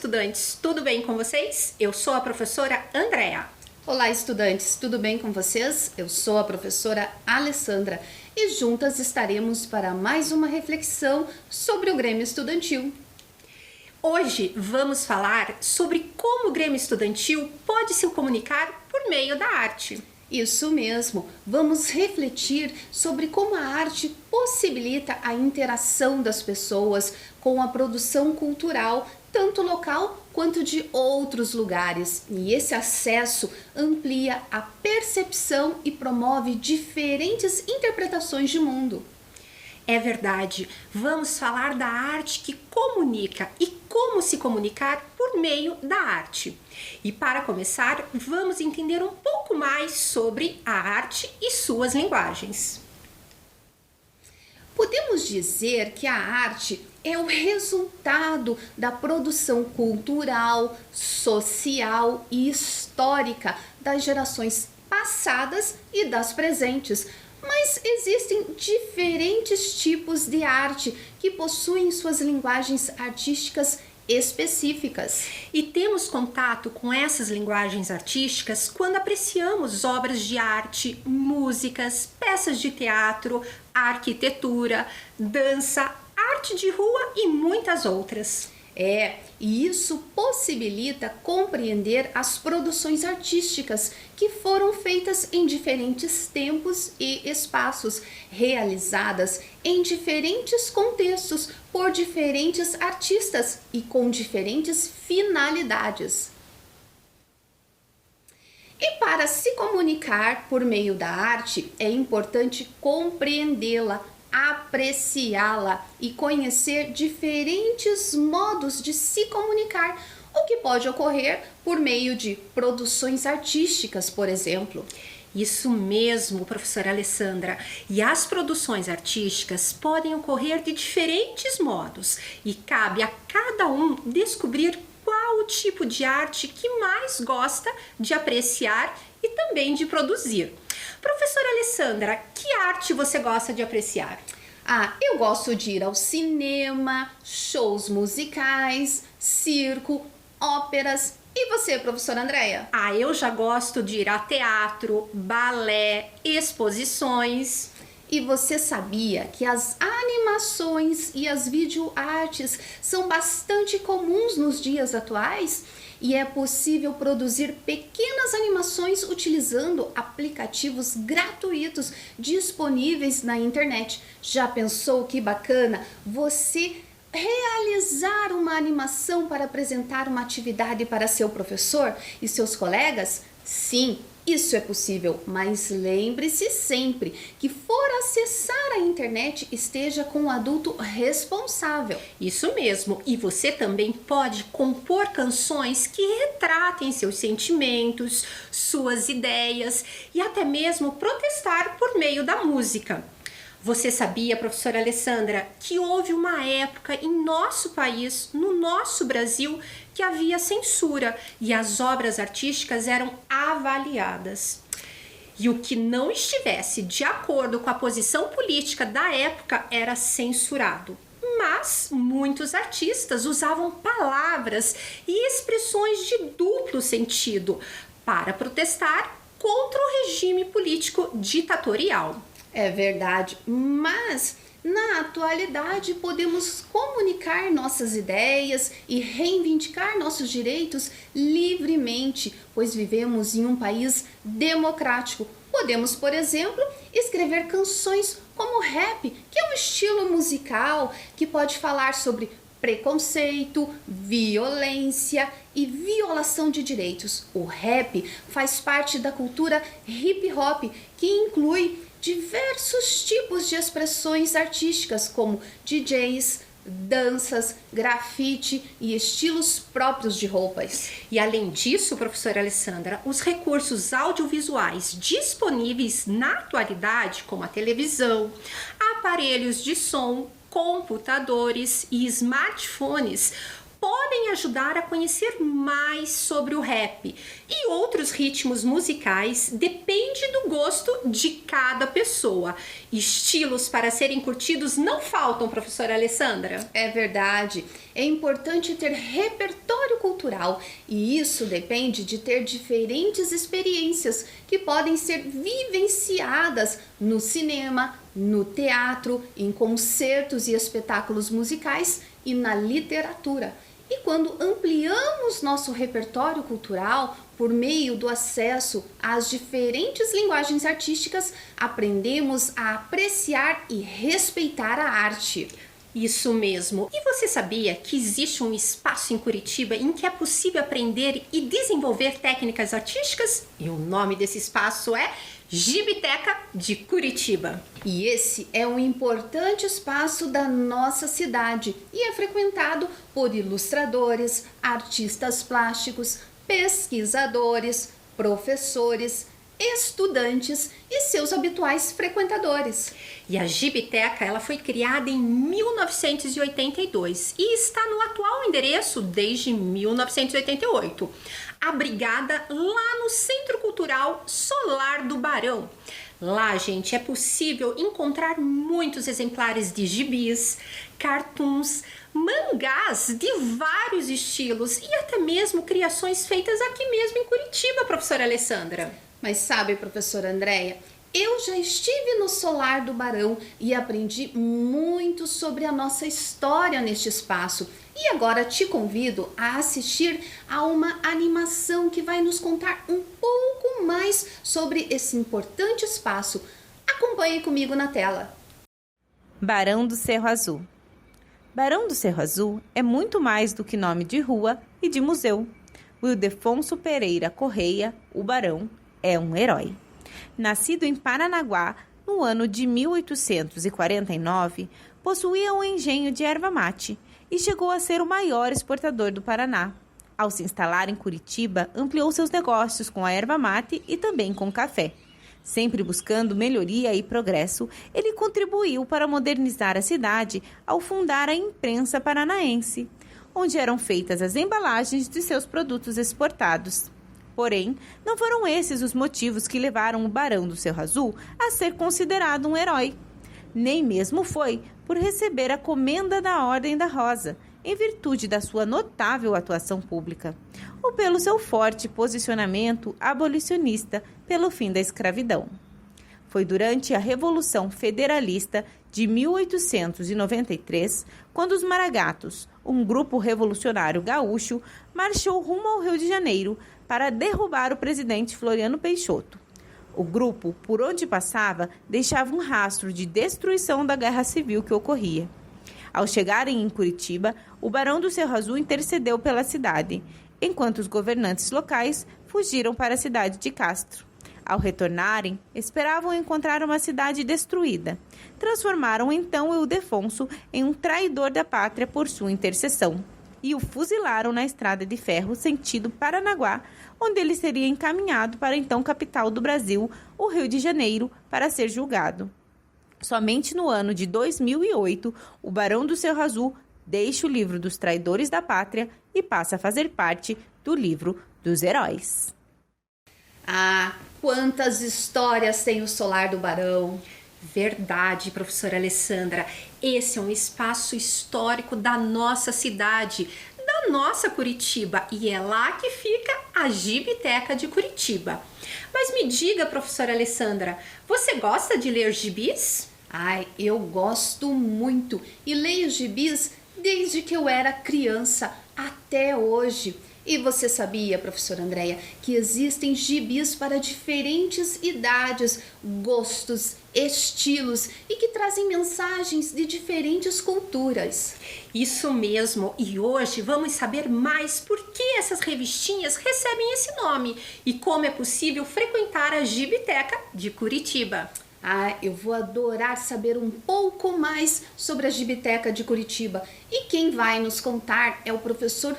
estudantes, tudo bem com vocês? Eu sou a professora Andréa. Olá, estudantes, tudo bem com vocês? Eu sou a professora Alessandra e juntas estaremos para mais uma reflexão sobre o Grêmio Estudantil. Hoje vamos falar sobre como o Grêmio Estudantil pode se comunicar por meio da arte. Isso mesmo, vamos refletir sobre como a arte possibilita a interação das pessoas com a produção cultural, tanto local quanto de outros lugares. E esse acesso amplia a percepção e promove diferentes interpretações de mundo. É verdade, vamos falar da arte que comunica e como se comunicar por meio da arte. E para começar, vamos entender um pouco mais sobre a arte e suas linguagens. Podemos dizer que a arte é o resultado da produção cultural, social e histórica das gerações passadas e das presentes. Mas existem diferentes tipos de arte que possuem suas linguagens artísticas específicas. E temos contato com essas linguagens artísticas quando apreciamos obras de arte, músicas, peças de teatro, arquitetura, dança, arte de rua e muitas outras. E isso possibilita compreender as produções artísticas que foram feitas em diferentes tempos e espaços, realizadas em diferentes contextos por diferentes artistas e com diferentes finalidades. E para se comunicar por meio da arte, é importante compreendê-la, apreciá-la e conhecer diferentes modos de se comunicar, o que pode ocorrer por meio de produções artísticas, por exemplo. Isso mesmo, professora Alessandra. E as produções artísticas podem ocorrer de diferentes modos e cabe a cada um descobrir qual o tipo de arte que mais gosta de apreciar e também de produzir. Professora Alessandra, que arte você gosta de apreciar? Eu gosto de ir ao cinema, shows musicais, circo, óperas. E você, professora Andréa? Eu já gosto de ir a teatro, balé, exposições. E você sabia que as animações e as videoartes são bastante comuns nos dias atuais? E é possível produzir pequenas animações utilizando aplicativos gratuitos disponíveis na internet. Já pensou que bacana você realizar uma animação para apresentar uma atividade para seu professor e seus colegas? Sim, isso é possível, mas lembre-se sempre que for acessar a internet, esteja com um adulto responsável. Isso mesmo, e você também pode compor canções que retratem seus sentimentos, suas ideias e até mesmo protestar por meio da música. Você sabia, professora Alessandra, que houve uma época em nosso país, no nosso Brasil, que havia censura e as obras artísticas eram avaliadas. E o que não estivesse de acordo com a posição política da época era censurado. Mas muitos artistas usavam palavras e expressões de duplo sentido para protestar contra o regime político ditatorial. É verdade, mas na atualidade podemos comunicar nossas ideias e reivindicar nossos direitos livremente, pois vivemos em um país democrático. Podemos, por exemplo, escrever canções como rap, que é um estilo musical que pode falar sobre preconceito, violência e violação de direitos. O rap faz parte da cultura hip hop, que inclui diversos tipos de expressões artísticas, como DJs, danças, grafite e estilos próprios de roupas. E além disso, professora Alessandra, os recursos audiovisuais disponíveis na atualidade, como a televisão, aparelhos de som, computadores e smartphones, podem ajudar a conhecer mais sobre o rap e outros ritmos musicais. Depende do gosto de cada pessoa. Estilos para serem curtidos não faltam, professora Alessandra. É verdade. É importante ter repertório cultural e isso depende de ter diferentes experiências que podem ser vivenciadas no cinema, no teatro, em concertos e espetáculos musicais e na literatura. E quando ampliamos nosso repertório cultural por meio do acesso às diferentes linguagens artísticas, aprendemos a apreciar e respeitar a arte. Isso mesmo. E você sabia que existe um espaço em Curitiba em que é possível aprender e desenvolver técnicas artísticas? E o nome desse espaço é Gibiteca de Curitiba. E esse é um importante espaço da nossa cidade e é frequentado por ilustradores, artistas plásticos, pesquisadores, professores, estudantes e seus habituais frequentadores. E a Gibiteca, ela foi criada em 1982 e está no atual endereço desde 1988, abrigada lá no Centro Cultural Solar do Barão. Lá, gente, é possível encontrar muitos exemplares de gibis, cartoons, mangás de vários estilos e até mesmo criações feitas aqui mesmo em Curitiba, professora Alessandra. Mas sabe, professora Andréia, eu já estive no Solar do Barão e aprendi muito sobre a nossa história neste espaço. E agora te convido a assistir a uma animação que vai nos contar um pouco mais sobre esse importante espaço. Acompanhe comigo na tela. Barão do Cerro Azul. Barão do Cerro Azul é muito mais do que nome de rua e de museu. Ildefonso Pereira Correia, o Barão, é um herói. Nascido em Paranaguá, no ano de 1849, possuía um engenho de erva mate e chegou a ser o maior exportador do Paraná. Ao se instalar em Curitiba, ampliou seus negócios com a erva mate e também com café. Sempre buscando melhoria e progresso, ele contribuiu para modernizar a cidade ao fundar a imprensa paranaense, onde eram feitas as embalagens de seus produtos exportados. Porém, não foram esses os motivos que levaram o Barão do Cerro Azul a ser considerado um herói. Nem mesmo foi por receber a Comenda da Ordem da Rosa, em virtude da sua notável atuação pública, ou pelo seu forte posicionamento abolicionista pelo fim da escravidão. Foi durante a Revolução Federalista de 1893, quando os Maragatos, um grupo revolucionário gaúcho, marchou rumo ao Rio de Janeiro para derrubar o presidente Floriano Peixoto. O grupo, por onde passava, deixava um rastro de destruição da guerra civil que ocorria. Ao chegarem em Curitiba, o Barão do Cerro Azul intercedeu pela cidade, enquanto os governantes locais fugiram para a cidade de Castro. Ao retornarem, esperavam encontrar uma cidade destruída. Transformaram então Ildefonso em um traidor da pátria por sua intercessão e o fuzilaram na estrada de ferro sentido Paranaguá, onde ele seria encaminhado para a então capital do Brasil, o Rio de Janeiro, para ser julgado. Somente no ano de 2008, o Barão do Cerro Azul deixa o livro dos traidores da pátria e passa a fazer parte do livro dos heróis. Ah, quantas histórias tem o Solar do Barão! Verdade, professora Alessandra. Esse é um espaço histórico da nossa cidade, da nossa Curitiba, e é lá que fica a Gibiteca de Curitiba. Mas me diga, professora Alessandra, você gosta de ler gibis? Ai, eu gosto muito e leio gibis desde que eu era criança até hoje. E você sabia, professora Andréia, que existem gibis para diferentes idades, gostos, estilos e que trazem mensagens de diferentes culturas? Isso mesmo, e hoje vamos saber mais por que essas revistinhas recebem esse nome e como é possível frequentar a Gibiteca de Curitiba. Ah, eu vou adorar saber um pouco mais sobre a Gibiteca de Curitiba. E quem vai nos contar é o professor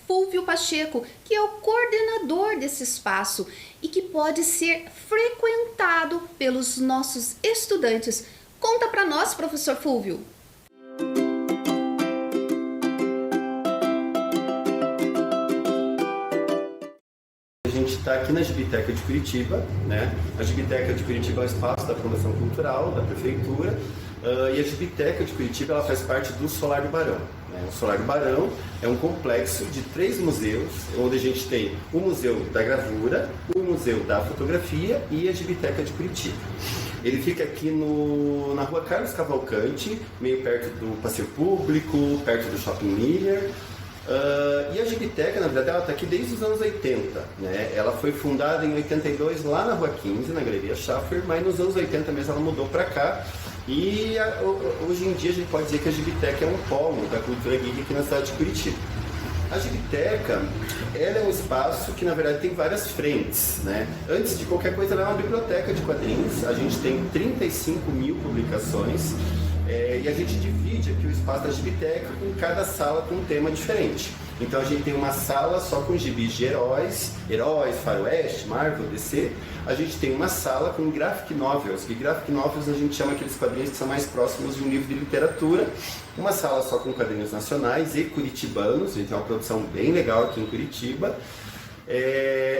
Fúvio Pacheco, que é o coordenador desse espaço e que pode ser frequentado pelos nossos estudantes. Conta para nós, professor Fúvio. gente está aqui na Gibiteca de Curitiba, né? A Gibiteca de Curitiba é um espaço da Fundação Cultural, da Prefeitura, e a Gibiteca de Curitiba ela faz parte do Solar do Barão. O Solar do Barão é um complexo de 3 museus, onde a gente tem o Museu da Gravura, o Museu da Fotografia e a Gibiteca de Curitiba. Ele fica aqui na rua Carlos Cavalcante, meio perto do Passeio Público, perto do Shopping Miller. E a Gibiteca, na verdade, ela está aqui desde os anos 80. Né? Ela foi fundada em 82 lá na Rua 15, na Galeria Schaffer, mas nos anos 80 mesmo ela mudou para cá. E hoje em dia a gente pode dizer que a Gibiteca é um polo da cultura geek aqui na cidade de Curitiba. A Gibiteca, ela é um espaço que na verdade tem várias frentes, né? Antes de qualquer coisa, ela é uma biblioteca de quadrinhos. A gente tem 35 mil publicações e a gente divide aqui o espaço da Gibiteca com cada sala com um tema diferente. Então a gente tem uma sala só com gibis de heróis, faroeste, Marvel, DC. A gente tem uma sala com graphic novels, que graphic novels a gente chama aqueles quadrinhos que são mais próximos de um livro de literatura. Uma sala só com quadrinhos nacionais e curitibanos, a gente tem uma produção bem legal aqui em Curitiba.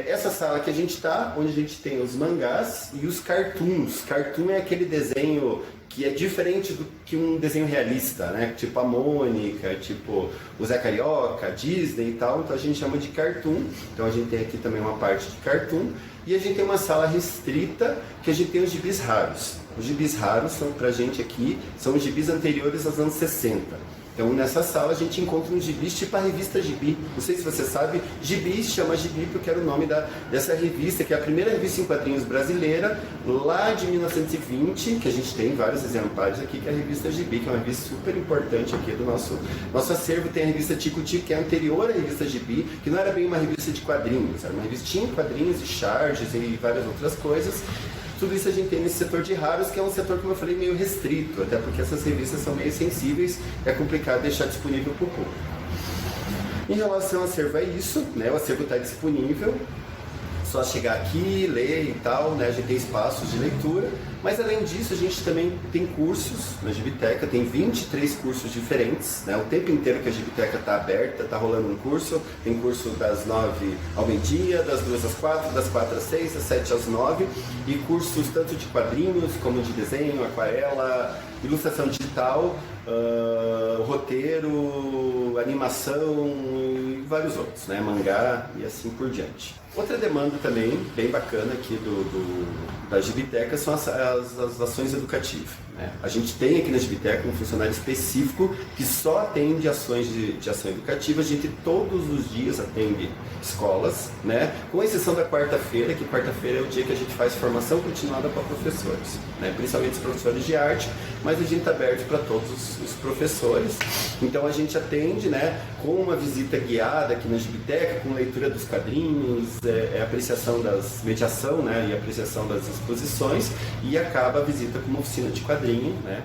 Essa sala que a gente está, onde a gente tem os mangás e os cartoons. Cartoon é aquele desenho que é diferente do que um desenho realista, né? Tipo a Mônica, tipo o Zé Carioca, a Disney e tal, então a gente chama de cartoon. Então a gente tem aqui também uma parte de cartoon. E a gente tem uma sala restrita que a gente tem os gibis raros. Os gibis raros são pra gente aqui, são os gibis anteriores aos anos 60. Então nessa sala a gente encontra uns gibis tipo a revista Gibi. Não sei se você sabe, Gibi chama Gibi porque era o nome dessa revista, que é a primeira revista em quadrinhos brasileira, lá de 1920, que a gente tem vários exemplares aqui, que é a revista Gibi, que é uma revista super importante aqui do nosso acervo. Tem a revista Tico Tico, que é anterior à revista Gibi, que não era bem uma revista de quadrinhos, era uma revistinha de quadrinhos e charges e várias outras coisas. Tudo isso a gente tem nesse setor de raros, que é um setor, como eu falei, meio restrito, até porque essas revistas são meio sensíveis, é complicado deixar disponível para o público. Em relação ao acervo é isso, né? O acervo está disponível, só chegar aqui, ler e tal, né? A gente tem espaços de leitura, mas além disso a gente também tem cursos na Gibiteca, tem 23 cursos diferentes, né? O tempo inteiro que a Gibiteca está aberta, está rolando um curso, tem curso das 9 ao meio-dia, das 2 às 4, das 4 às 6, das 7 às 9, e cursos tanto de quadrinhos como de desenho, aquarela, ilustração digital, roteiro, animação e vários outros, né? Mangá e assim por diante. Outra demanda também bem bacana aqui da Gibiteca são as ações educativas. Né? A gente tem aqui na Gibiteca um funcionário específico que só atende ações de ação educativa. A gente todos os dias atende escolas, né? Com exceção da quarta-feira, que quarta-feira é o dia que a gente faz formação continuada para professores, né? Principalmente os professores de arte, mas a gente está aberto para todos os professores. Então a gente atende, né, com uma visita guiada aqui na Gibiteca, com leitura dos quadrinhos, apreciação mediação, né, e apreciação das exposições, e acaba a visita com uma oficina de quadrinho, né?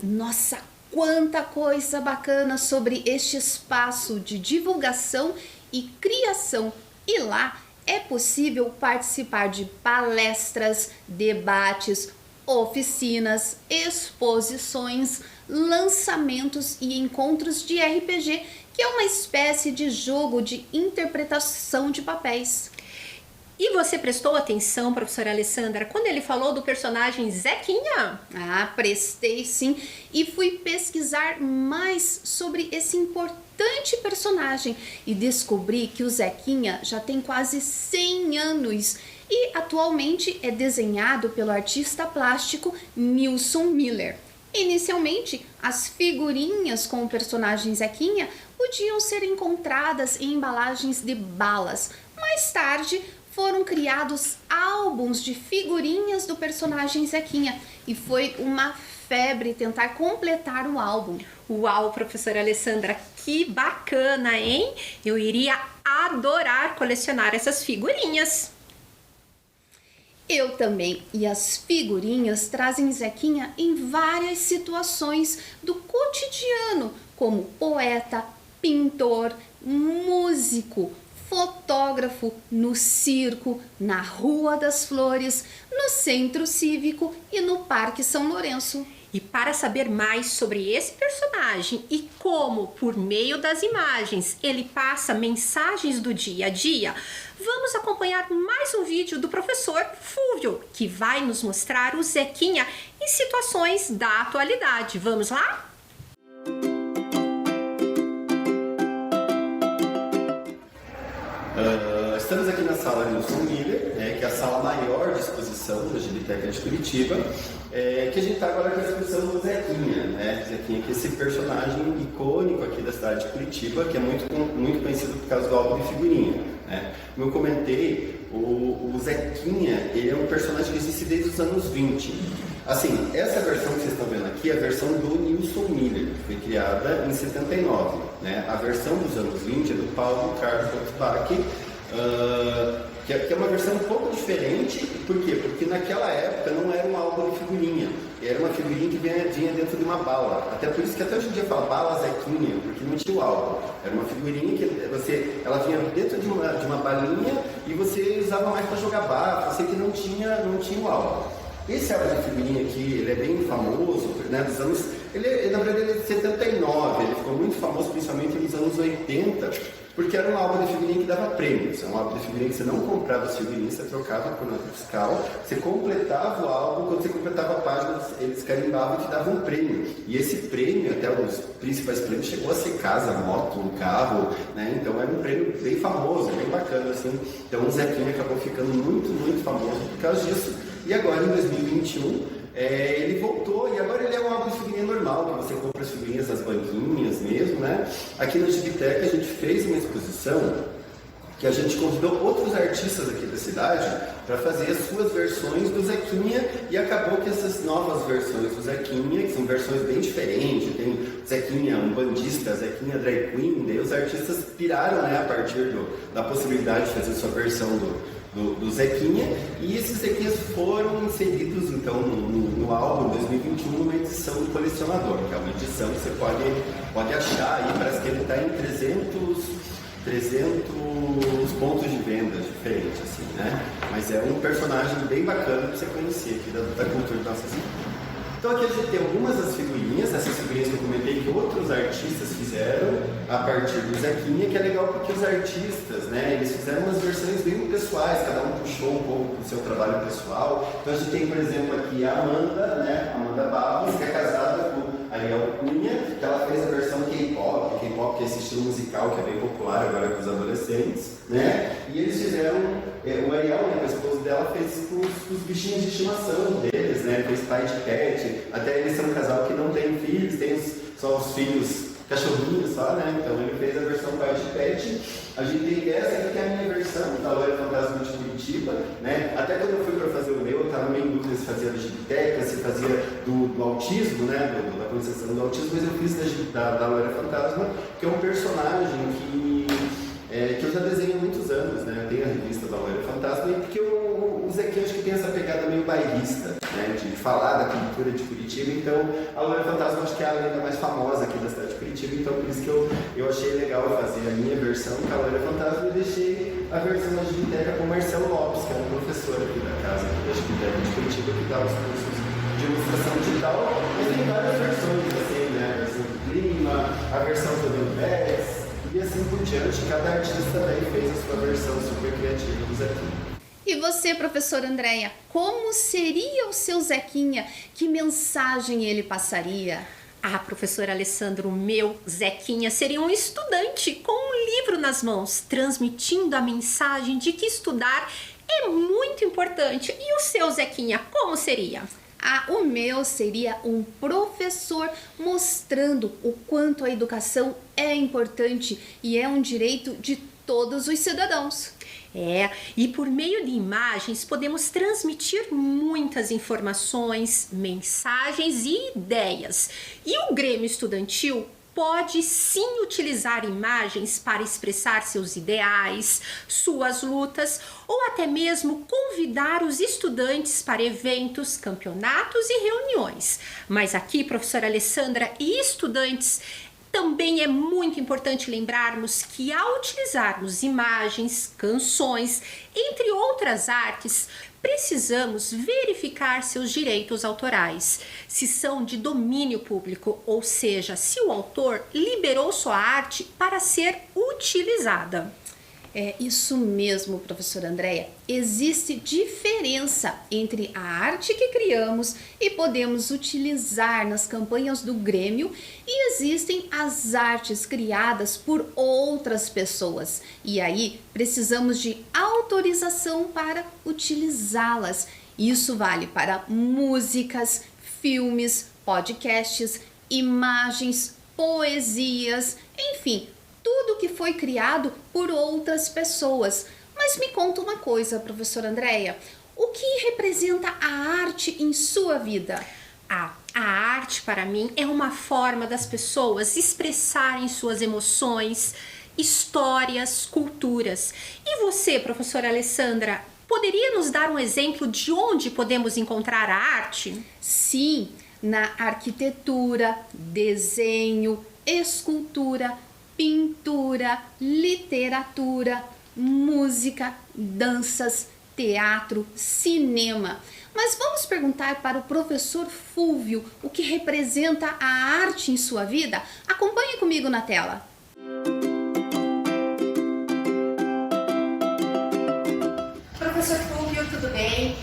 Nossa, quanta coisa bacana sobre este espaço de divulgação e criação. E lá é possível participar de palestras, debates, oficinas, exposições, lançamentos e encontros de RPG, que é uma espécie de jogo de interpretação de papéis. E você prestou atenção, professora Alessandra, quando ele falou do personagem Zequinha? Prestei sim, e fui pesquisar mais sobre esse importante personagem e descobri que o Zequinha já tem quase 100 anos e atualmente é desenhado pelo artista plástico Nilson Miller. Inicialmente, as figurinhas com o personagem Zequinha podiam ser encontradas em embalagens de balas. Mais tarde, foram criados álbuns de figurinhas do personagem Zequinha e foi uma febre tentar completar o álbum. Uau, professora Alessandra, que bacana, hein? Eu iria adorar colecionar essas figurinhas. Eu também, e as figurinhas trazem Zequinha em várias situações do cotidiano, como poeta, pintor, músico, fotógrafo, no circo, na Rua das Flores, no Centro Cívico e no Parque São Lourenço. E para saber mais sobre esse personagem e como, por meio das imagens, ele passa mensagens do dia a dia, vamos acompanhar mais um vídeo do professor Fúvio, que vai nos mostrar o Zequinha em situações da atualidade. Vamos lá? Estamos aqui na sala Nilson Miller, que é a sala maior de exposição da Gibiteca de Curitiba, que a gente está agora com a exposição do Zequinha, Zequinha, que é esse personagem icônico aqui da cidade de Curitiba, que é muito conhecido por causa do álbum de figurinha. Como eu comentei, o Zequinha, ele é um personagem que existe desde os anos 20. Assim, essa versão que vocês estão vendo aqui é a versão do Nilson Miller, que foi criada em 79. A versão dos anos 20 é do Paulo Carlos Bach, que é uma versão um pouco diferente. Por quê? Porque naquela época não era um álbum de figurinha, era uma figurinha que vinha dentro de uma bala. Até por isso que até hoje em dia fala bala Zequinha, porque não tinha o álbum. Era uma figurinha que ela vinha dentro de uma balinha e você usava mais para jogar bafo, você que não tinha o álbum. Esse álbum de figurinha aqui, ele é bem famoso, dos anos... na verdade, ele é de 79, ele ficou muito famoso principalmente nos anos 80, porque era um álbum de figurinha que dava prêmios. É um álbum de figurinha que você não comprava as figurinhas, você trocava por nota fiscal, você completava o álbum, quando você completava a página, eles carimbavam e te davam um prêmio. E esse prêmio, até os principais prêmios, chegou a ser casa, moto, um carro, Então era um prêmio bem famoso, bem bacana, assim. Então o Zequinha acabou ficando muito, muito famoso por causa disso. E agora, em 2021, ele voltou, e agora ele é um álbum de figurinha normal, que você compra as figurinhas nas banquinhas mesmo, Aqui na Gibiteca a gente fez uma exposição que a gente convidou outros artistas aqui da cidade para fazer as suas versões do Zequinha, e acabou que essas novas versões do Zequinha, que são versões bem diferentes, tem Zequinha um bandista, Zequinha drag queen, daí os artistas piraram, a partir da possibilidade de fazer sua versão do Zequinha, e esses Zequinhas foram inseridos então no álbum 2021, numa edição do colecionador, que é uma edição que você pode achar aí, parece que ele está em 300 pontos de venda diferentes, assim, Mas é um personagem bem bacana para você conhecer aqui da cultura da nossa cidade. Então aqui a gente tem algumas das figurinhas, essas figurinhas que eu comentei que outros artistas fizeram a partir do Zequinha, que é legal porque os artistas, eles fizeram umas versões bem pessoais, cada um puxou um pouco do seu trabalho pessoal. Então a gente tem, por exemplo, aqui a Amanda Barros, que é casada com Ariel Cunha, que ela fez a versão K-pop, que é esse estilo musical que é bem popular agora com os adolescentes, E eles fizeram, o Ariel, a esposa dela, fez com os bichinhos de estimação deles, fez pai de pet, até eles são um casal que não tem filhos, tem só os filhos cachorrinhos só, Então ele fez a versão pai de pet. A gente tem essa aqui que é a minha versão da Loira Fantasma de Curitiba, Até quando eu fui para fazer o meu, eu estava meio em dúvida se fazia da Gibiteca, se fazia do autismo, da concepção do autismo, mas eu fiz da Loira Fantasma, que é um personagem que eu já desenho há muitos anos, Eu tenho a revista da Loira Fantasma, e porque o Zequinha acho que tem essa pegada meio bairrista, de falar da cultura de Curitiba. Então a Loira Fantasma acho que é a lenda mais famosa aqui da cidade de Curitiba, então por isso que eu achei legal fazer a minha versão com a Loira Fantasma, e deixei a versão da Gibiteca com o Marcelo Lopes, que é um professor aqui da casa da Gibiteca de Curitiba, que dá os cursos de ilustração digital. Mas tem várias versões, assim, a versão do clima, a versão do Universo, e assim por diante. Cada artista daí fez a sua versão super criativa do Zequinha. E você, professora Andréia, como seria o seu Zequinha? Que mensagem ele passaria? Professor Alessandro, o meu Zequinha seria um estudante com um livro nas mãos, transmitindo a mensagem de que estudar é muito importante. E o seu Zequinha, como seria? O meu seria um professor mostrando o quanto a educação é importante e é um direito de todos os cidadãos. E por meio de imagens podemos transmitir muitas informações, mensagens e ideias. E o Grêmio Estudantil pode sim utilizar imagens para expressar seus ideais, suas lutas, ou até mesmo convidar os estudantes para eventos, campeonatos e reuniões. Mas aqui, professora Alessandra e estudantes, também é muito importante lembrarmos que ao utilizarmos imagens, canções, entre outras artes, precisamos verificar seus direitos autorais, se são de domínio público, ou seja, se o autor liberou sua arte para ser utilizada. É isso mesmo, professora Andréia. Existe diferença entre a arte que criamos e podemos utilizar nas campanhas do Grêmio e existem as artes criadas por outras pessoas. E aí precisamos de autorização para utilizá-las. Isso vale para músicas, filmes, podcasts, imagens, poesias, enfim, tudo que foi criado por outras pessoas. Mas me conta uma coisa, professora Andréia, o que representa a arte em sua vida? A arte para mim é uma forma das pessoas expressarem suas emoções, histórias, culturas. E você, professora Alessandra, poderia nos dar um exemplo de onde podemos encontrar a arte? Sim, na arquitetura, desenho, escultura, pintura, literatura, música, danças, teatro, cinema. Mas vamos perguntar para o professor Fúvio o que representa a arte em sua vida? Acompanhe comigo na tela. Professor Fúvio, tudo bem?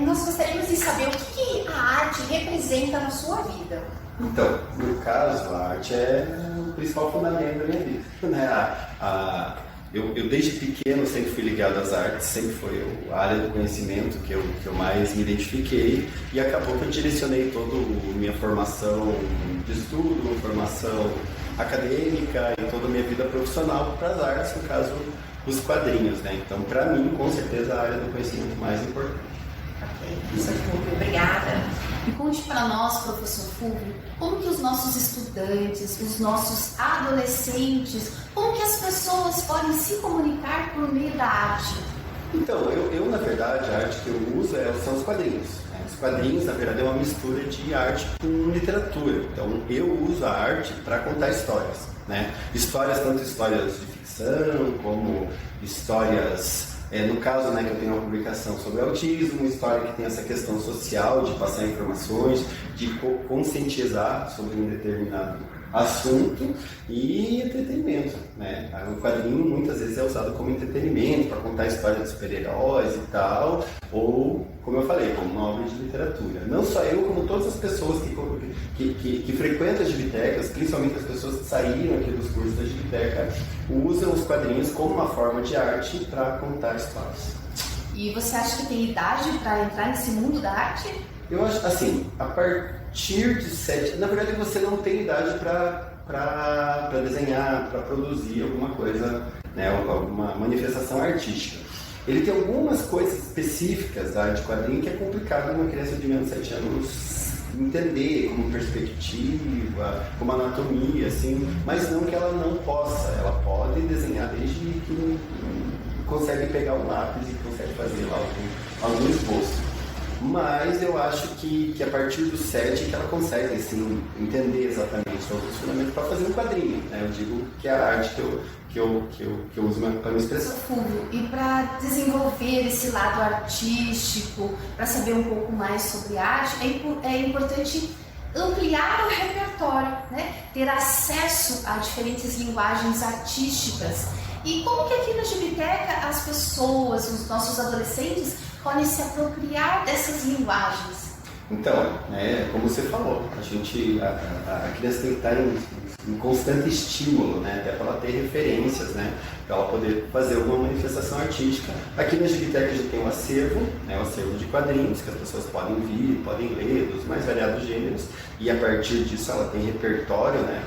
Nós gostaríamos de saber o que a arte representa na sua vida. Então, no caso, a arte é o principal fundamento da minha vida, né? Eu desde pequeno sempre fui ligado às artes, sempre foi a área do conhecimento que eu mais me identifiquei, e acabou que eu direcionei toda a minha formação de estudo, formação acadêmica e toda a minha vida profissional para as artes, no caso, os quadrinhos, né? Então, para mim, com certeza, a área do conhecimento mais importante. Ok, professor Fúvio, obrigada. E conte para nós, professor Fúvio, como que os nossos estudantes, os nossos adolescentes, como que as pessoas podem se comunicar por meio da arte? Então, eu na verdade, a arte que eu uso são os quadrinhos. Né? Os quadrinhos, na verdade, é uma mistura de arte com literatura. Então, eu uso a arte para contar histórias, né? Histórias, tanto histórias de ficção, como histórias... no caso, né, que eu tenho uma publicação sobre autismo, uma história que tem essa questão social, de passar informações, de conscientizar sobre um determinado assunto, e entretenimento, né? O quadrinho muitas vezes é usado como entretenimento, para contar a história de super-heróis e tal, ou, como eu falei, como uma obra de literatura. Não só eu, como todas as pessoas que frequentam as gibitecas, principalmente as pessoas que saíram aqui dos cursos da gibiteca, usam os quadrinhos como uma forma de arte para contar histórias. E você acha que tem idade para entrar nesse mundo da arte? Eu acho, assim, a partir de 7... Na verdade, você não tem idade para desenhar, para produzir alguma coisa, né, alguma manifestação artística. Ele tem algumas coisas específicas da arte quadrinho que é complicado uma criança de menos de 7 anos entender, como perspectiva, como anatomia, assim, mas não que ela não possa. Ela pode desenhar desde que consegue pegar um lápis e consegue fazer lá algum esboço. Mas eu acho que a partir do 7 que ela consegue assim, entender exatamente os fundamentos para fazer um quadrinho, né? Eu digo que é a arte que eu uso para me expressar. Fúvio, e para desenvolver esse lado artístico, para saber um pouco mais sobre arte, é importante ampliar o repertório, né? Ter acesso a diferentes linguagens artísticas. E como que aqui na Gibiteca as pessoas, os nossos adolescentes, podem se apropriar dessas linguagens? Então, como você falou, a criança tem que estar em constante estímulo, né, até para ela ter referências, né, para ela poder fazer alguma manifestação artística. Aqui na Gibiteca a gente tem um acervo, né, um acervo de quadrinhos que as pessoas podem vir, podem ler, dos mais variados gêneros, e a partir disso ela tem repertório, né,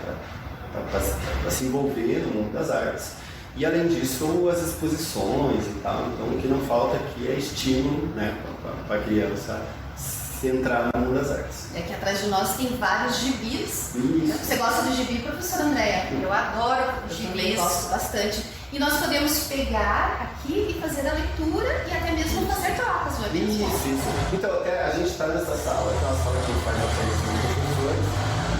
para se envolver no mundo das artes. E além disso, as exposições e tal, então o que não falta aqui é estímulo, né, para a criança se entrar no mundo das artes. Aqui atrás de nós tem vários gibis. Isso. Você gosta de gibi, professora Andréia? Eu adoro gibis. Eu gosto bastante. E nós podemos pegar aqui e fazer a leitura e até mesmo fazer trocas, não é mesmo? Isso. Então, a gente está nessa sala, que é uma sala que a gente faz a formação dos professores,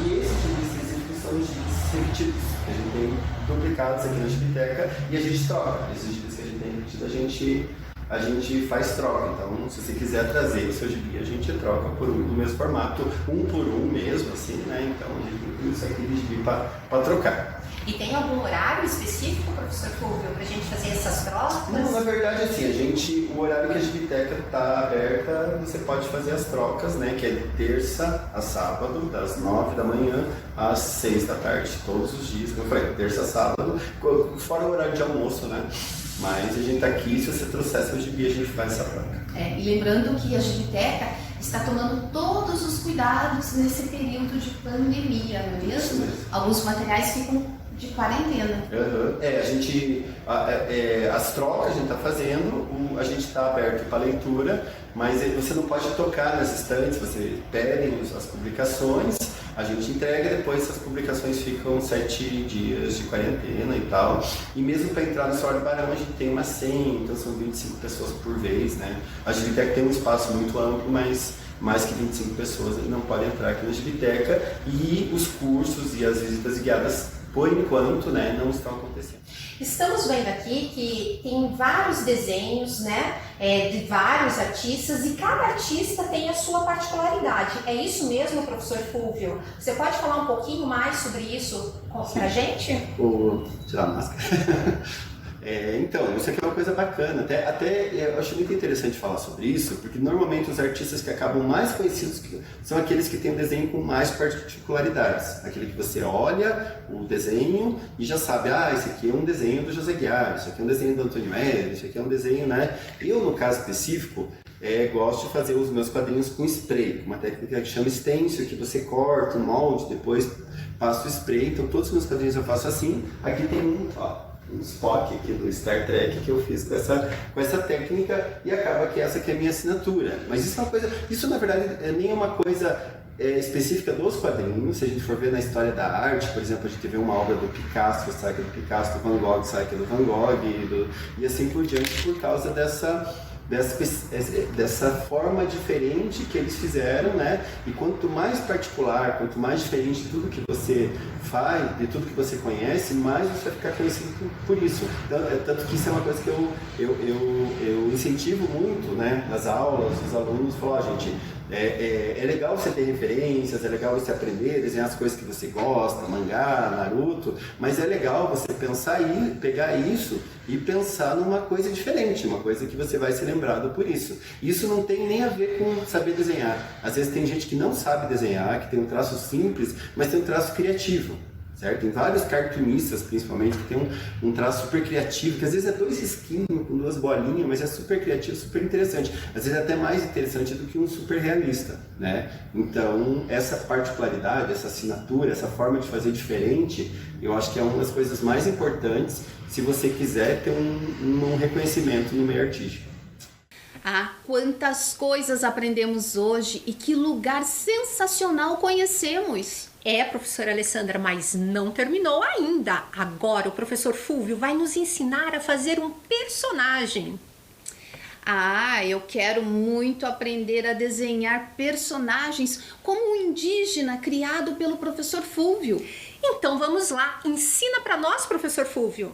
e esses gibis específicos são os gibis repetidos, que a gente tem duplicados aqui na Gibiteca, e a gente troca. Esses gibis que a gente tem repetido, a gente faz troca. Então, se você quiser trazer o seu gibi, a gente troca por no mesmo formato, um por um mesmo, assim, né? Então, a gente tem isso aqui de gibi para trocar. E tem algum horário específico, professor Fúvio, para a gente fazer essas trocas? Não, na verdade, assim, o horário que a Gibiteca está aberta, você pode fazer as trocas, né? Que é de terça a sábado, das 9 da manhã às 6 da tarde, todos os dias. Como eu falei, terça a sábado, fora o horário de almoço, né? Mas a gente está aqui, se você trouxer seu gibi, a gente faz essa troca. E lembrando que a Gibiteca está tomando todos os cuidados nesse período de pandemia, não é mesmo? Alguns materiais ficam de quarentena. A gente, as trocas a gente está fazendo, a gente está aberto para leitura, mas você não pode tocar nas estantes, você pedem as publicações, a gente entrega, depois essas publicações ficam 7 dias de quarentena e tal. E mesmo para entrar no Solar do Barão a gente tem uma senha, então são 25 pessoas por vez, né? A Gibiteca tem um espaço muito amplo, mas mais que 25 pessoas não podem entrar aqui na Gibiteca, e os cursos e as visitas guiadas, por enquanto, né, não estão acontecendo. Estamos vendo aqui que tem vários desenhos, né, de vários artistas, e cada artista tem a sua particularidade. É isso mesmo, professor Fúvio? Você pode falar um pouquinho mais sobre isso pra gente? Vou tirar a máscara. Então, isso aqui é uma coisa bacana, até eu acho muito interessante falar sobre isso, porque normalmente os artistas que acabam mais conhecidos são aqueles que têm um desenho com mais particularidades, aquele que você olha o desenho e já sabe, esse aqui é um desenho do José Guiar, isso aqui é um desenho do Antônio Hélio, isso aqui é um desenho, né? Eu, no caso específico, gosto de fazer os meus quadrinhos com spray, uma técnica que chama stencil, que você corta um molde, depois passa o spray. Então todos os meus quadrinhos eu faço assim. Aqui tem um Spock aqui do Star Trek que eu fiz com essa técnica, e acaba que essa aqui é a minha assinatura. Mas isso é uma coisa, isso na verdade nem é uma coisa específica dos quadrinhos. Se a gente for ver na história da arte, por exemplo, a gente vê uma obra do Picasso, sai aqui do Picasso, do Van Gogh, sai aqui do Van Gogh, e assim por diante, por causa dessa forma diferente que eles fizeram, né? E quanto mais particular, quanto mais diferente de tudo que você faz, de tudo que você conhece, mais você vai ficar conhecido por isso. Tanto que isso é uma coisa que eu incentivo muito, né? Nas aulas, os alunos falam, gente, é legal você ter referências, é legal você aprender, desenhar as coisas que você gosta, mangá, Naruto, mas é legal você pensar e pegar isso e pensar numa coisa diferente, uma coisa que você vai ser lembrado por isso. Isso não tem nem a ver com saber desenhar. Às vezes tem gente que não sabe desenhar, que tem um traço simples, mas tem um traço criativo. Certo? Tem vários cartunistas, principalmente, que tem um traço super criativo, que às vezes é 2 esquinos com 2 bolinhas, mas é super criativo, super interessante. Às vezes é até mais interessante do que um super realista, né? Então, essa particularidade, essa assinatura, essa forma de fazer diferente, eu acho que é uma das coisas mais importantes se você quiser ter um reconhecimento no meio artístico. Quantas coisas aprendemos hoje e que lugar sensacional conhecemos! Professora Alessandra, mas não terminou ainda. Agora o professor Fúvio vai nos ensinar a fazer um personagem. Eu quero muito aprender a desenhar personagens como um indígena criado pelo professor Fúvio. Então vamos lá, ensina para nós, professor Fúvio.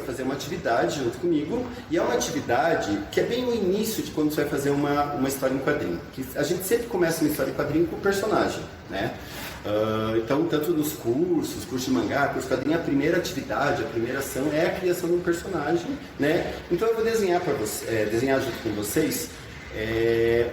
Fazer uma atividade junto comigo, e é uma atividade que é bem o início de quando você vai fazer uma história em quadrinho, que a gente sempre começa uma história em quadrinho com o personagem, né? Então, tanto nos cursos de mangá, curso de quadrinho, a primeira atividade, a primeira ação é a criação de um personagem, né? Então eu vou desenhar desenhar junto com vocês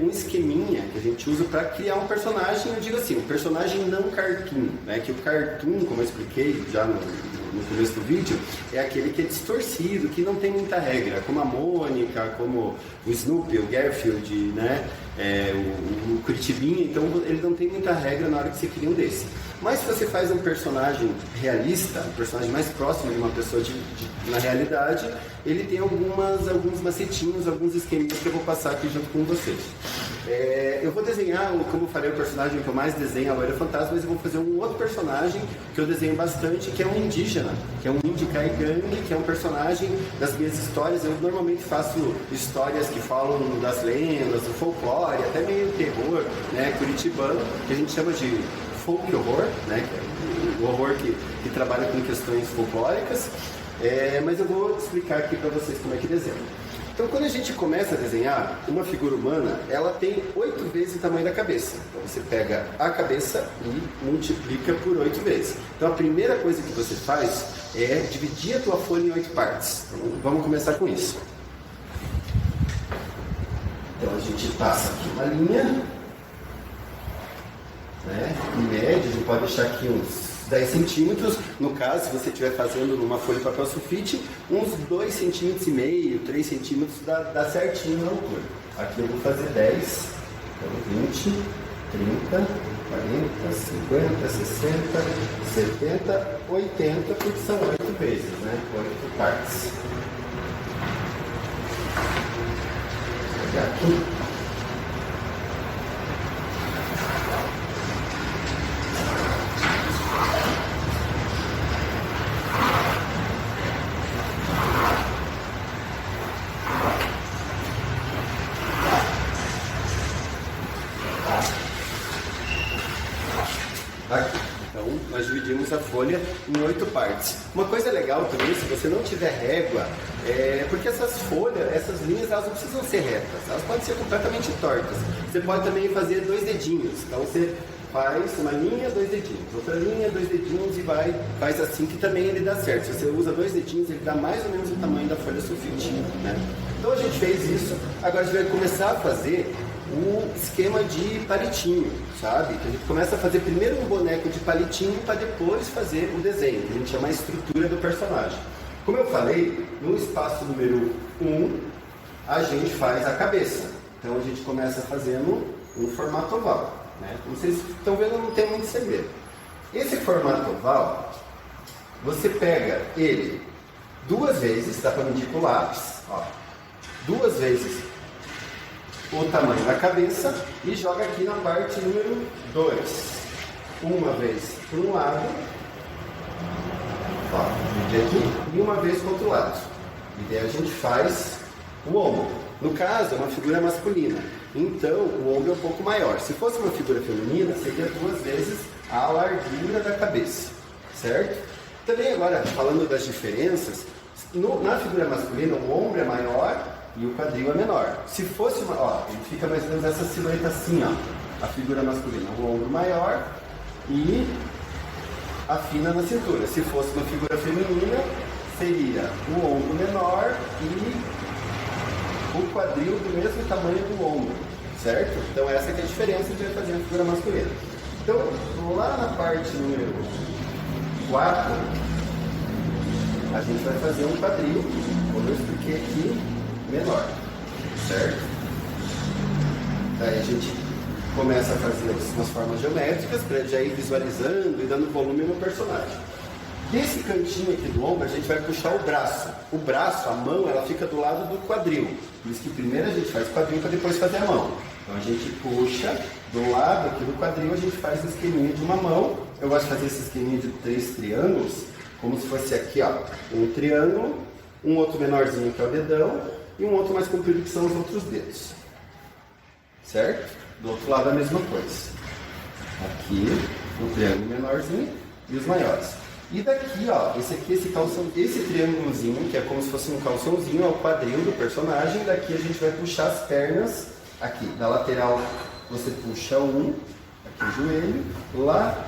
um esqueminha que a gente usa para criar um personagem. Eu digo assim, um personagem não cartoon, né? Que o cartoon, como eu expliquei já no começo do vídeo, é aquele que é distorcido, que não tem muita regra, como a Mônica, como o Snoopy, o Garfield, né? O Curitibinha. Então ele não tem muita regra na hora que você cria um desse. Mas se você faz um personagem realista, um personagem mais próximo de uma pessoa na realidade, ele tem alguns macetinhos, alguns esqueminhas que eu vou passar aqui junto com vocês. Eu vou desenhar, como eu falei, o personagem que eu mais desenho, a Loira Fantasma, mas eu vou fazer um outro personagem que eu desenho bastante, que é um indígena, que é um Índio Caigangue, que é um personagem das minhas histórias. Eu normalmente faço histórias que falam das lendas, do folclore, até meio terror, né, curitibano, que a gente chama de folk horror, né, que é o horror que trabalha com questões folclóricas. mas eu vou explicar aqui para vocês como é que desenha. Então, quando a gente começa a desenhar uma figura humana, ela tem 8 vezes o tamanho da cabeça. Então, você pega a cabeça e multiplica por 8 vezes. Então, a primeira coisa que você faz é dividir a tua folha em 8 partes. Então, vamos começar com isso. Então, a gente passa aqui uma linha, né? Em média, a gente pode deixar aqui uns 10 centímetros, no caso, se você estiver fazendo numa folha de papel sulfite, uns 2,5 centímetros, 3 centímetros dá certinho na altura. Aqui eu vou fazer 10, então 20, 30, 40, 50, 60, 70, 80, porque são 8 vezes, né? 8 partes. Vou pegar aqui. Aqui. Então, nós dividimos a folha em 8 partes. Uma coisa legal também, se você não tiver régua, porque essas folhas, essas linhas, elas não precisam ser retas, elas podem ser completamente tortas. Você pode também fazer 2 dedinhos. Então, você faz uma linha, 2 dedinhos, outra linha, 2 dedinhos e faz assim que também ele dá certo. Se você usa 2 dedinhos, ele dá mais ou menos o tamanho da folha sulfite, né? Então, a gente fez isso. Agora, a gente vai começar a fazer o esquema de palitinho, sabe? Então a gente começa a fazer primeiro um boneco de palitinho para depois fazer o desenho, que a gente chama a estrutura do personagem. Como eu falei, no espaço número 1, a gente faz a cabeça. Então a gente começa fazendo um formato oval, né? Como vocês estão vendo, não tem muito segredo. Esse formato oval, você pega ele 2 vezes, dá para medir com o lápis, ó, 2 vezes o tamanho da cabeça e joga aqui na parte número 2. Uma vez para um lado, ó, aqui, e uma vez para o outro lado. E daí a gente faz o ombro. No caso, é uma figura masculina, então o ombro é um pouco maior. Se fosse uma figura feminina, seria 2 vezes a largura da cabeça, certo? Também agora, falando das diferenças, na figura masculina o ombro é maior e o quadril é menor. Se fosse uma, ó, ele fica mais ou menos essa silhueta assim, ó, a figura masculina, o ombro maior e a fina na cintura. Se fosse uma figura feminina, seria o ombro menor e o quadril do mesmo tamanho do ombro, certo? Então essa que é a diferença que a gente vai fazer na figura masculina. Então, lá na parte número 4, a gente vai fazer um quadril, como eu expliquei aqui, menor, certo? Daí a gente começa a fazer umas formas geométricas para já ir visualizando e dando volume no personagem. Desse cantinho aqui do ombro, a gente vai puxar o braço. O braço, a mão, ela fica do lado do quadril. Por isso que primeiro a gente faz o quadril para depois fazer a mão. Então a gente puxa do lado aqui do quadril, a gente faz um esqueminha de uma mão. Eu gosto de fazer esse esqueminha de 3 triângulos, como se fosse aqui, ó, um triângulo, um outro menorzinho que é o dedão, e um outro mais comprido que são os outros dedos, certo? Do outro lado a mesma coisa. Aqui, um triângulo menorzinho e os maiores. E daqui, ó, esse triângulozinho, que é como se fosse um calçãozinho, é o quadril do personagem. Daqui a gente vai puxar as pernas, aqui, da lateral você puxa um, aqui o joelho, lá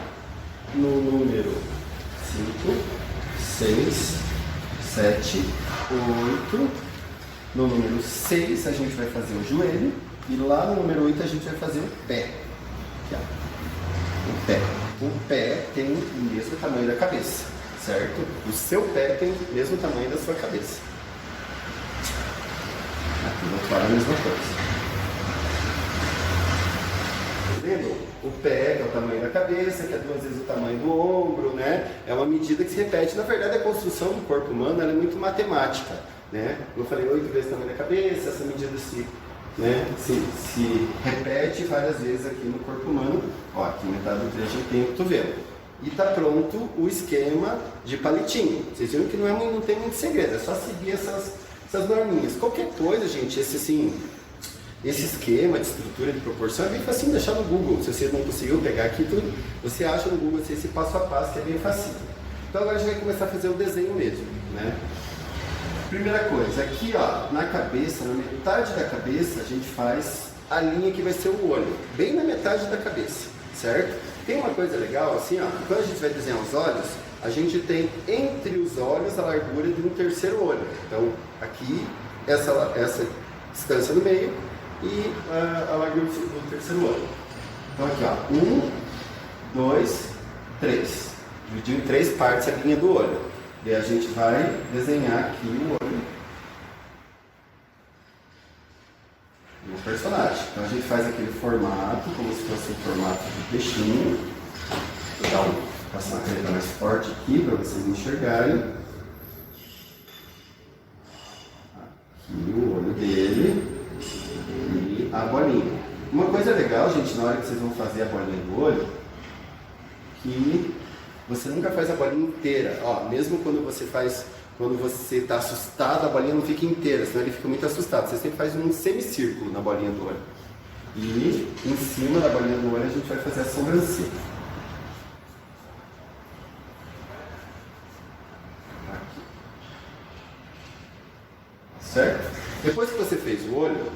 no número 5, 6, 7, 8... No número 6 a gente vai fazer o joelho e lá no número 8 a gente vai fazer o pé. Aqui, ó. O pé. O pé tem o mesmo tamanho da cabeça, certo? O seu pé tem o mesmo tamanho da sua cabeça. Aqui do outro lado a mesma coisa. Tá vendo? O pé, que é o tamanho da cabeça, que é 2 vezes o tamanho do ombro, né? É uma medida que se repete. Na verdade, a construção do corpo humano ela é muito matemática. Né? Eu falei 8 vezes o tamanho da cabeça, essa medida se repete várias vezes aqui no corpo humano. Ó, aqui metade do trecho tem o cotovelo. E está pronto o esquema de palitinho. Vocês viram que não tem muito segredo, é só seguir essas norminhas. Qualquer coisa, gente, esse esquema de estrutura de proporção é bem facinho de deixar no Google. Se você não conseguiu pegar aqui tudo, você acha no Google esse passo a passo que é bem facinho. Então agora a gente vai começar a fazer o desenho mesmo, né? Primeira coisa, aqui ó, na cabeça, na metade da cabeça, a gente faz a linha que vai ser o olho, bem na metade da cabeça, certo? Tem uma coisa legal, assim ó, quando a gente vai desenhar os olhos, a gente tem entre os olhos a largura de um terceiro olho. Então, aqui, essa distância no meio e a largura do terceiro olho. Então aqui ó, 1, 2, 3. Dividiu em 3 partes a linha do olho. E a gente vai desenhar aqui o olho do personagem. Então a gente faz aquele formato, como se fosse um formato de peixinho. Vou passar uma caneta mais forte aqui para vocês enxergarem. Aqui o olho dele e a bolinha. Uma coisa legal, gente, na hora que vocês vão fazer a bolinha do olho, que você nunca faz a bolinha inteira. Ó, mesmo quando você está assustado, a bolinha não fica inteira, senão ele fica muito assustado. Você sempre faz um semicírculo na bolinha do olho. E em cima da bolinha do olho a gente vai fazer a sobrancelha. Aqui. Certo? Depois que você fez o olho,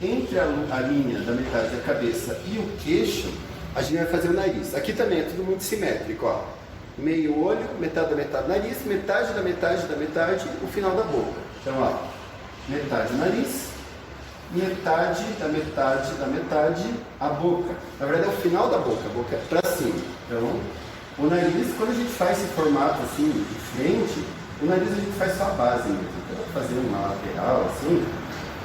entre a linha da metade da cabeça e o queixo, a gente vai fazer o nariz. Aqui também é tudo muito simétrico, ó. Meio olho, metade da metade nariz, metade da metade da metade, o final da boca. Então, ó, metade nariz, metade da metade da metade a boca. Na verdade é o final da boca, a boca é pra cima. Então, o nariz, quando a gente faz esse formato assim, de frente, o nariz a gente faz só a base mesmo. Então, fazer uma lateral assim,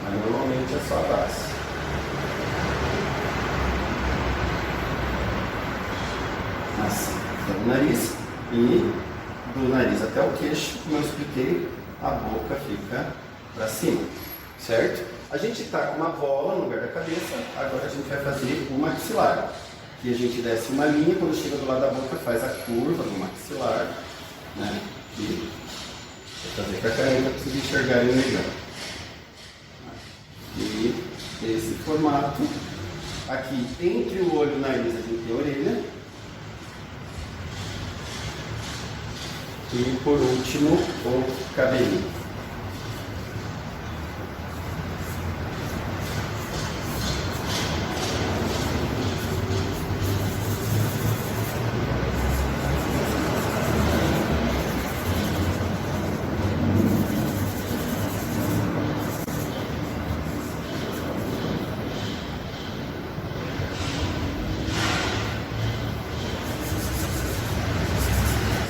mas normalmente é só a base. Assim, então o nariz e do nariz até o queixo, como eu expliquei, a boca fica para cima, certo? A gente está com uma bola no lugar da cabeça, agora a gente vai fazer o maxilar. E a gente desce uma linha, quando chega do lado da boca faz a curva do maxilar, né? E vou fazer com a caneta para vocês enxergarem melhor. E esse formato, aqui entre o olho e o nariz a gente tem a orelha. E por último, o cabelinho.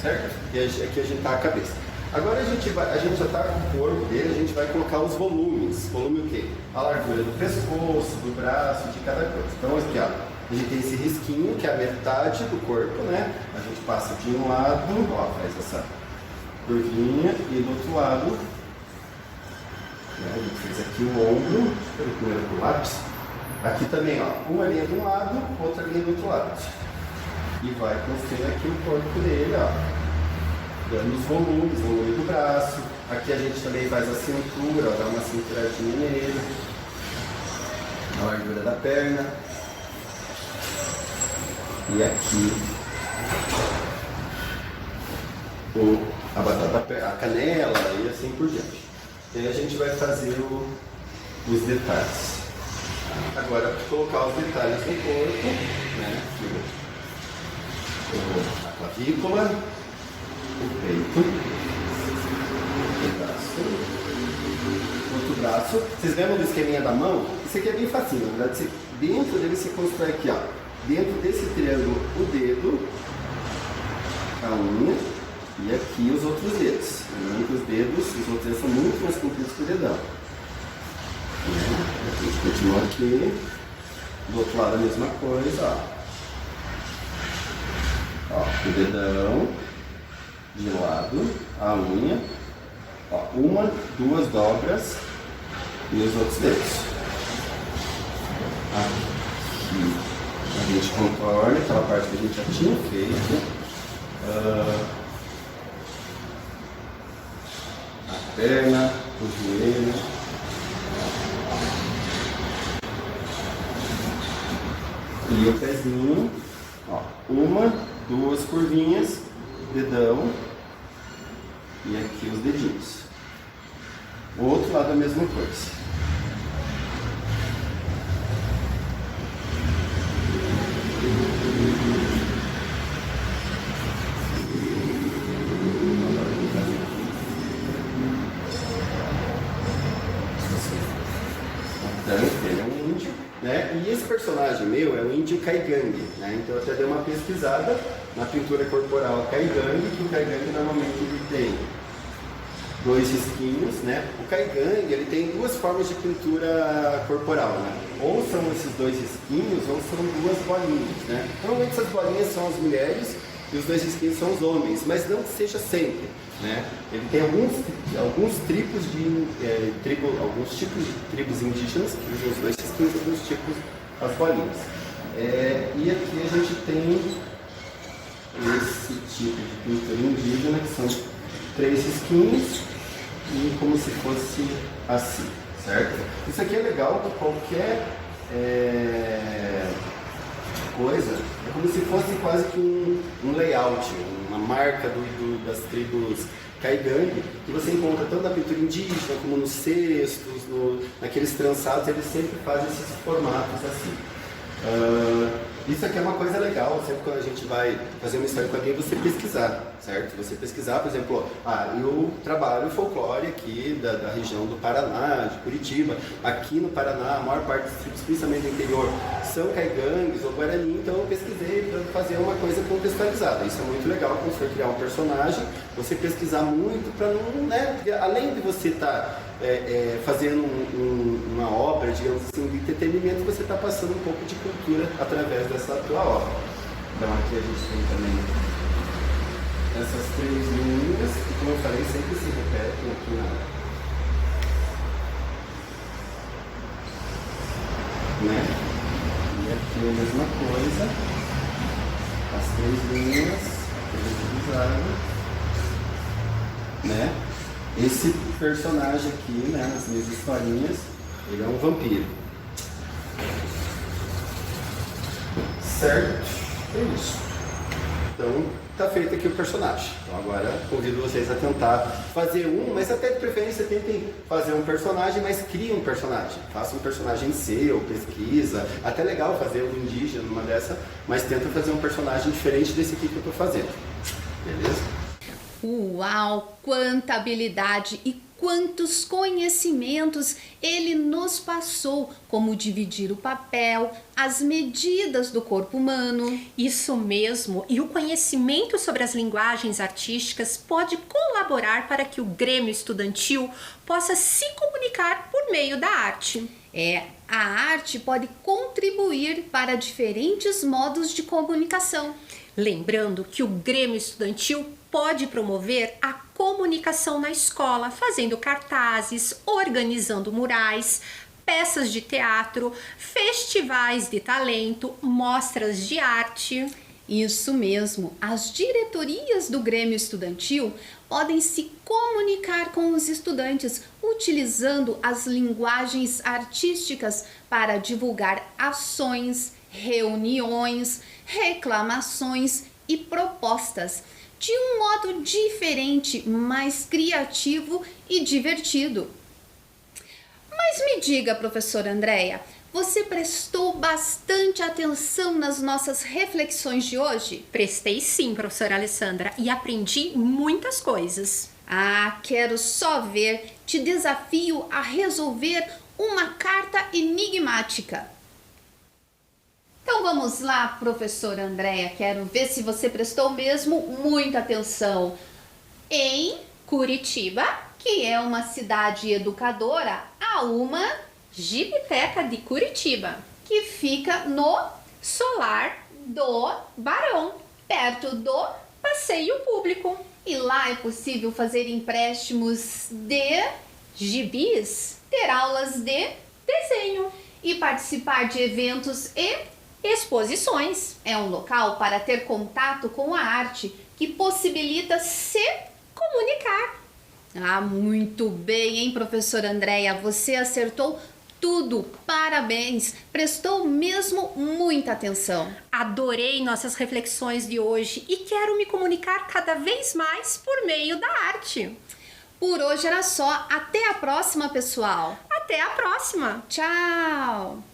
Certo? E aqui a gente está a cabeça. Agora a gente já está com o corpo dele, a gente vai colocar os volumes. Volume o quê? A largura do pescoço, do braço, de cada coisa. Então aqui ó, a gente tem esse risquinho que é a metade do corpo, né? A gente passa de um lado, ó, faz essa curvinha e do outro lado, né? A gente fez aqui o ombro, primeiro com o lápis. Aqui também, ó, uma linha de um lado, outra linha do outro lado. E vai construindo aqui o corpo dele, ó, dando os volumes, volume do braço. Aqui a gente também faz a cintura, ó, dá uma cinturadinha nele, a largura da perna. E aqui a batata, a canela e assim por diante. E aí a gente vai fazer os detalhes. Agora, colocar os detalhes no corpo, né? A clavícula, o peito, o braço, outro braço. Vocês lembram do esqueminha da mão? Isso aqui é bem facinho, na verdade. Dentro dele você constrói aqui, ó. Dentro desse triângulo, o dedo, a unha e aqui os outros dedos. Lembrando que os outros dedos são muito mais compridos que o dedão. A gente continua aqui. Do outro lado a mesma coisa, ó. Ó, o dedão de lado, a unha, ó, uma, duas dobras e os outros dedos. Aqui a gente contorna aquela parte que a gente já tinha feito. A perna, o joelho. E o pezinho, ó, uma, duas curvinhas, dedão e aqui os dedinhos. O outro lado é a mesma coisa. Então, ele é um índio, né? E esse personagem meu é o índio Caigangue, né? Então eu até dei uma pesquisada na pintura corporal Caigangue, que o Caigangue normalmente ele tem 2 risquinhos, né? O Caigangue, ele tem 2 formas de pintura corporal, né? Ou são esses 2 risquinhos, ou são 2 bolinhas, né? Normalmente essas bolinhas são as mulheres e os 2 risquinhos são os homens, mas não que seja sempre, né? Ele tem alguns tipos de tribos indígenas que usam os 2 risquinhos, alguns tipos as bolinhas. E aqui a gente tem esse tipo de pintura indígena, que são 3 risquinhos e como se fosse assim, certo? Isso aqui é legal para qualquer coisa, é como se fosse quase que um layout, uma marca das tribos Caigangue, que você encontra tanto na pintura indígena como nos cestos, naqueles trançados, eles sempre fazem esses formatos assim. Isso aqui é uma coisa legal, sempre quando a gente vai fazer uma história com alguém, você pesquisar, certo? Você pesquisar, por exemplo, eu trabalho folclore aqui da região do Paraná, de Curitiba. Aqui no Paraná, a maior parte dos tribos, principalmente do interior, são caigangues ou guarani, então eu pesquisei para fazer uma coisa contextualizada. Isso é muito legal quando você for criar um personagem, você pesquisar muito para não, né? Porque além de você estar fazendo uma obra, digamos assim, de entretenimento, você está passando um pouco de cultura através dessa tua obra. Então aqui a gente tem também essas 3 linhas, que como eu falei, sempre se repetem aqui né? E aqui é a mesma coisa, as 3 linhas, né? Esse personagem aqui, né, nas minhas historinhas, ele é um vampiro. Certo? É isso. Então, tá feito aqui o personagem. Então agora convido vocês a tentar fazer mas até de preferência tentem fazer um personagem, mas criem um personagem. Faça um personagem seu, pesquisa. Até legal fazer um indígena numa dessa, mas tenta fazer um personagem diferente desse aqui que eu tô fazendo. Beleza? Uau, quanta habilidade e quantos conhecimentos ele nos passou, como dividir o papel, as medidas do corpo humano. Isso mesmo, e o conhecimento sobre as linguagens artísticas pode colaborar para que o Grêmio Estudantil possa se comunicar por meio da arte. A arte pode contribuir para diferentes modos de comunicação. Lembrando que o Grêmio Estudantil pode promover a comunicação na escola, fazendo cartazes, organizando murais, peças de teatro, festivais de talento, mostras de arte. Isso mesmo, as diretorias do Grêmio Estudantil podem se comunicar com os estudantes utilizando as linguagens artísticas para divulgar ações, reuniões, reclamações e propostas de um modo diferente, mais criativo e divertido. Mas me diga, professora Andréia, você prestou bastante atenção nas nossas reflexões de hoje? Prestei sim, professora Alessandra, e aprendi muitas coisas. Quero só ver. Te desafio a resolver uma carta enigmática. Então vamos lá, professora Andréia, quero ver se você prestou mesmo muita atenção. Em Curitiba, que é uma cidade educadora, há uma Gibiteca de Curitiba, que fica no Solar do Barão, perto do passeio público. E lá é possível fazer empréstimos de gibis, ter aulas de desenho e participar de eventos e exposições. É um local para ter contato com a arte que possibilita se comunicar. Muito bem, hein, professora Andréia? Você acertou tudo, parabéns! Prestou mesmo muita atenção. Adorei nossas reflexões de hoje e quero me comunicar cada vez mais por meio da arte. Por hoje era só. Até a próxima, pessoal. Até a próxima! Tchau!